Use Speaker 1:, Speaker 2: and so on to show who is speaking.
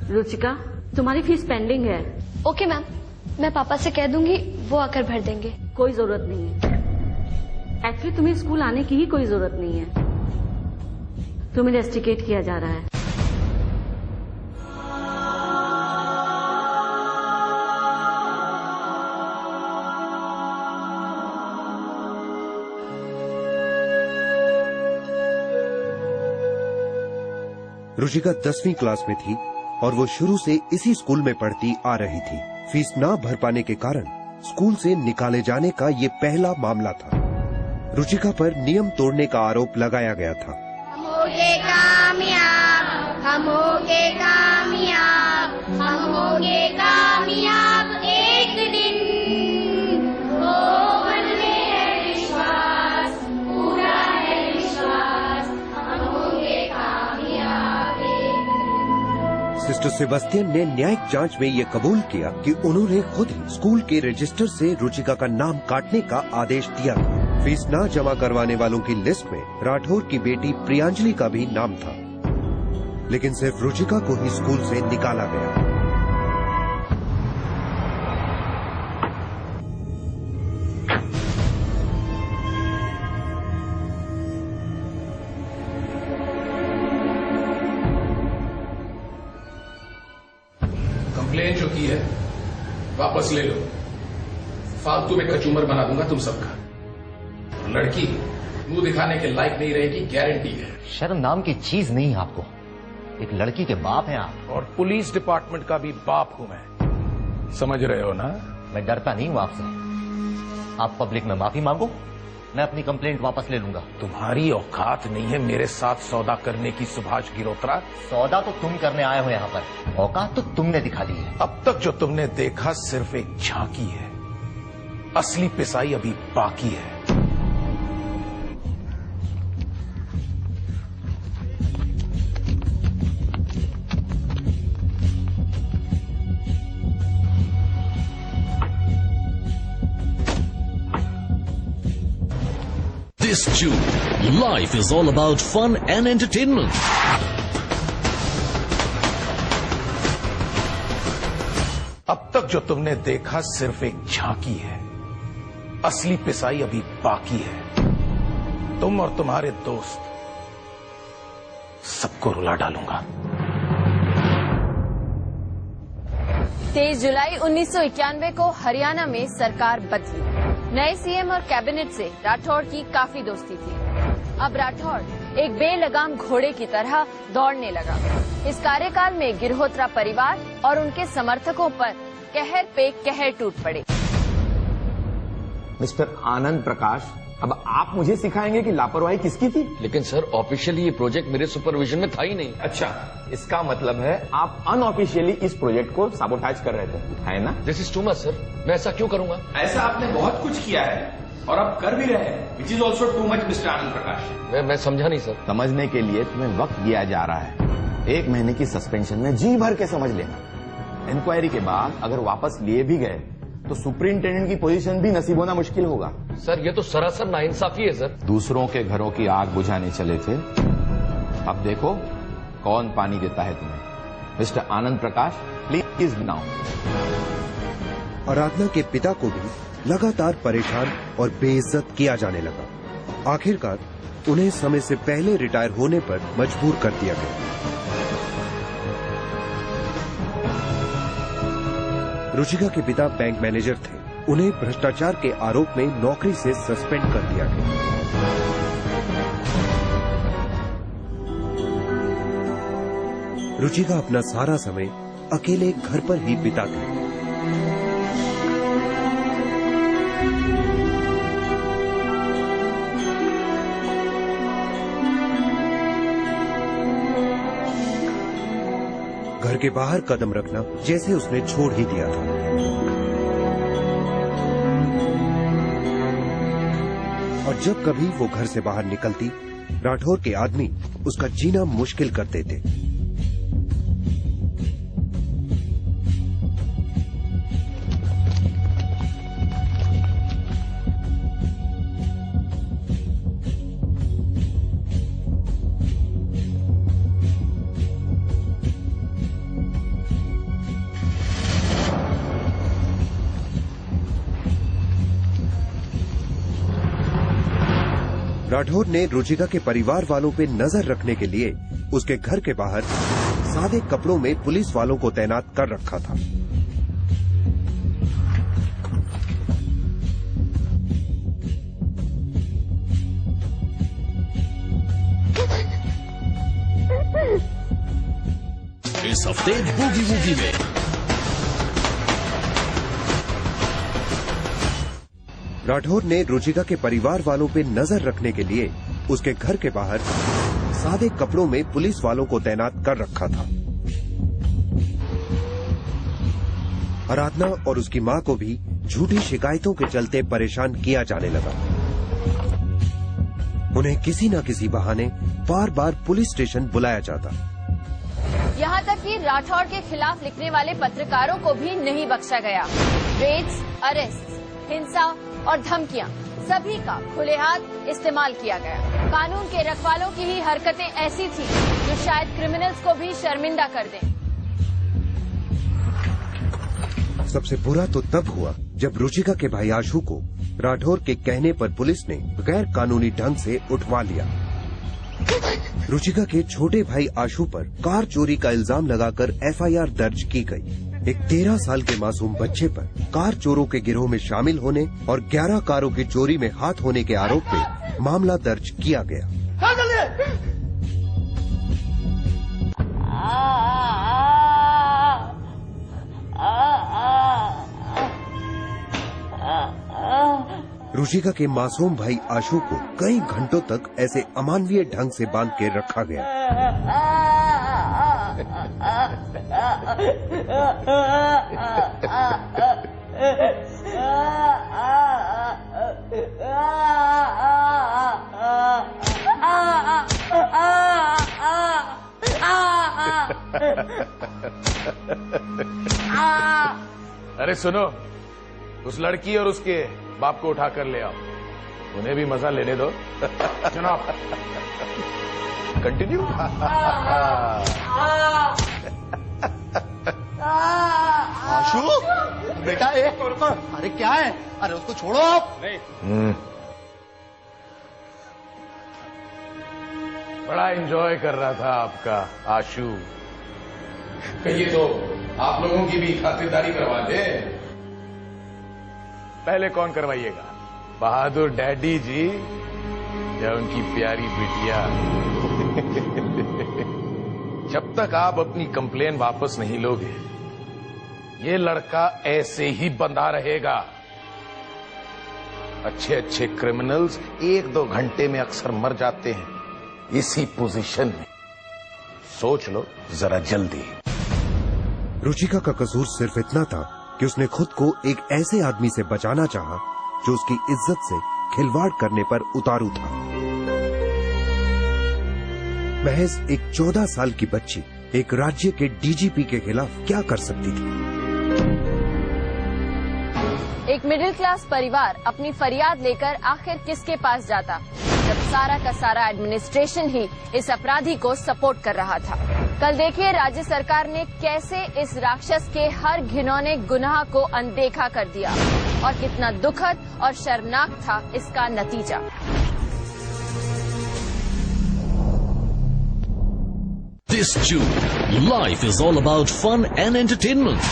Speaker 1: रुचिका, तुम्हारी fees pending है।
Speaker 2: Okay ma'am, मैं पापा से कह दूंगी, वो आकर भर देंगे।
Speaker 1: कोई जरूरत नहीं है। एक्चुअली तुम्हें स्कूल आने की ही कोई जरूरत नहीं है। तुम्हें रेस्टिकेट किया जा रहा है।
Speaker 3: रुचिका 10वीं क्लास में थी और वो शुरू से इसी स्कूल में पढ़ती आ रही थी। फीस ना भर पाने के कारण स्कूल से निकाले जाने का ये पहला मामला था। रुचिका पर नियम तोड़ने का आरोप लगाया गया था।
Speaker 4: हम होंगे कामयाब, हम होंगे कामयाब, हम होंगे कामयाब एक दिन। ओ मन में है विश्वास, पूरा है विश्वास, हम होंगे कामयाब एक दिन।
Speaker 3: सिस्टर सेबेस्टियन ने न्यायिक जांच में ये कबूल किया कि उन्होंने खुद ही स्कूल के रजिस्टर से रुचिका का नाम काटने का आदेश दिया था। फीस ना जमा करवाने वालों की लिस्ट में राठौर की बेटी प्रियांजलि का भी नाम था, लेकिन सिर्फ रुचिका को ही स्कूल से निकाला गया।
Speaker 5: कंप्लेन जो की है वापस ले लो, फालतू में कचूमर बना दूंगा तुम सबका। लड़की मुंह दिखाने के लायक नहीं रहेगी, गारंटी है।
Speaker 6: शर्म नाम की चीज नहीं है आपको। एक लड़की के बाप हैं आप।
Speaker 5: और पुलिस डिपार्टमेंट का भी बाप हूं मैं, समझ रहे हो ना?
Speaker 6: मैं डरता नहीं हूं आपसे। आप पब्लिक में माफी मांगो, मैं अपनी कंप्लेंट वापस ले लूंगा।
Speaker 5: तुम्हारी औकात नहीं है मेरे साथ सौदा करने की सुभाष गिरोत्रा।
Speaker 6: सौदा तो तुम करने आए हो यहाँ पर, औकात तो तुमने दिखा दी है।
Speaker 5: अब तक जो तुमने देखा सिर्फ एक झांकी है, असली पिसाई अभी बाकी है।
Speaker 7: This June, life is all about fun and entertainment.
Speaker 5: अब तक जो तुमने देखा सिर्फ एक झांकी है, असली पिसाई अभी बाकी है। तुम और तुम्हारे दोस्त सबको रुला डालूंगा।
Speaker 8: 23 जुलाई 1991 को हरियाणा में सरकार बदली। नए सीएम और कैबिनेट से राठौड़ की काफी दोस्ती थी। अब राठौड़ एक बेलगाम घोड़े की तरह दौड़ने लगा। इस कार्यकाल में गिरहोत्रा परिवार और उनके समर्थकों पर कहर पे कहर टूट पड़े।
Speaker 9: मिस्टर आनंद प्रकाश, अब आप मुझे सिखाएंगे कि लापरवाही किसकी थी?
Speaker 10: लेकिन सर, ऑफिशियली ये प्रोजेक्ट मेरे सुपरविजन में था ही नहीं।
Speaker 9: अच्छा, इसका मतलब है आप अनऑफिशियली इस प्रोजेक्ट को साबोटाज कर रहे थे, है ना?
Speaker 10: This is too much sir, मैं ऐसा क्यों करूंगा?
Speaker 11: ऐसा आपने बहुत कुछ किया है और अब कर भी रहे हैं, which is also too much mister Anand Prakash.
Speaker 10: मैं समझा नहीं सर।
Speaker 9: समझने के लिए तुम्हें वक्त दिया जा रहा है। 1 महीने की सस्पेंशन में जी भर के समझ लेना। इंक्वायरी के बाद अगर वापस लिए भी गए तो सुपरिंटेंडेंट की पोजीशन भी नसीब होना मुश्किल होगा।
Speaker 10: सर, ये तो सरासर नाइंसाफी है सर।
Speaker 9: दूसरों के घरों की आग बुझाने चले थे, अब देखो कौन पानी देता है तुम्हें। Mister Anand Prakash, please now.
Speaker 3: Aradhana के पिता को भी लगातार परेशान और बेइज्जत किया जाने लगा। आखिरकार उन्हें समय से पहले रिटायर होने पर मजबूर कर दिया गया। रुचिका के पिता बैंक मैनेजर थे। उन्हें भ्रष्टाचार के आरोप में नौकरी से सस्पेंड कर दिया गया। रुचिका अपना सारा समय अकेले घर पर ही बिताती। घर के बाहर कदम रखना जैसे उसने छोड़ ही दिया था। और जब कभी वो घर से बाहर निकलती, राठौर के आदमी उसका जीना मुश्किल कर देते। राठौर ने रुचिका के परिवार वालों पे नजर रखने के लिए उसके घर के बाहर सादे कपड़ों में पुलिस वालों को तैनात कर रखा था।
Speaker 7: इस हफ्ते बूगी वूगी में
Speaker 3: राठौर ने रुचिका के परिवार वालों पे नजर रखने के लिए उसके घर के बाहर सादे कपड़ों में पुलिस वालों को तैनात कर रखा था। आराधना और उसकी मां को भी झूठी शिकायतों के चलते परेशान किया जाने लगा। उन्हें किसी न किसी बहाने बार बार पुलिस स्टेशन बुलाया जाता।
Speaker 8: यहाँ तक कि राठौड़ के खिलाफ लिखने वाले पत्रकारों को भी नहीं बख्शा गया। रेड्स, अरेस्ट, हिंसा और धमकियां सभी का खुले हाथ इस्तेमाल किया गया। कानून के रखवालों की ही हरकतें ऐसी थी जो शायद क्रिमिनल्स को भी शर्मिंदा कर दें।
Speaker 3: सबसे बुरा तो तब हुआ जब रुचिका के भाई आशु को राठौर के कहने पर पुलिस ने गैर कानूनी ढंग से उठवा लिया। रुचिका के छोटे भाई आशु पर कार चोरी का इल्जाम लगाकर एफआईआर दर्ज की गई। एक 13 साल के मासूम बच्चे पर कार चोरों के गिरोह में शामिल होने और 11 कारों की चोरी में हाथ होने के आरोप में मामला दर्ज किया गया। रुचिका के मासूम भाई आशु को कई घंटों तक ऐसे अमानवीय ढंग से बांध के रखा गया।
Speaker 11: अरे सुनो, उस लड़की और उसके बाप को उठा कर ले आओ, उन्हें भी मजा लेने दो। जनाब, कंटिन्यू।
Speaker 12: आशु बेटा, एक अरे क्या है? अरे उसको छोड़ो आप।
Speaker 11: बड़ा एंजॉय कर रहा था आपका आशु।
Speaker 5: कहिए तो आप लोगों की भी खातिरदारी करवा दे।
Speaker 11: पहले कौन करवाइएगा, बहादुर डैडी जी या उनकी प्यारी बिटिया? जब तक आप अपनी कंप्लेन वापस नहीं लोगे, ये लड़का ऐसे ही बंधा रहेगा। अच्छे अच्छे क्रिमिनल्स 1-2 घंटे में अक्सर मर जाते हैं इसी पोजीशन में। सोच लो जरा जल्दी।
Speaker 3: रुचिका का कसूर सिर्फ इतना था कि उसने खुद को एक ऐसे आदमी से बचाना चाहा जो उसकी इज्जत से खिलवाड़ करने पर उतारू था। महज एक 14 साल की बच्ची एक राज्य के डीजीपी के खिलाफ क्या कर सकती थी?
Speaker 8: एक मिडिल क्लास परिवार अपनी फरियाद लेकर आखिर किसके पास जाता, जब सारा का सारा एडमिनिस्ट्रेशन ही इस अपराधी को सपोर्ट कर रहा था। कल देखिए राज्य सरकार ने कैसे इस राक्षस के हर घिनौने गुनाह को अनदेखा कर दिया और कितना दुखद और शर्मनाक था इसका नतीजा।
Speaker 7: This June, life is all about fun and entertainment.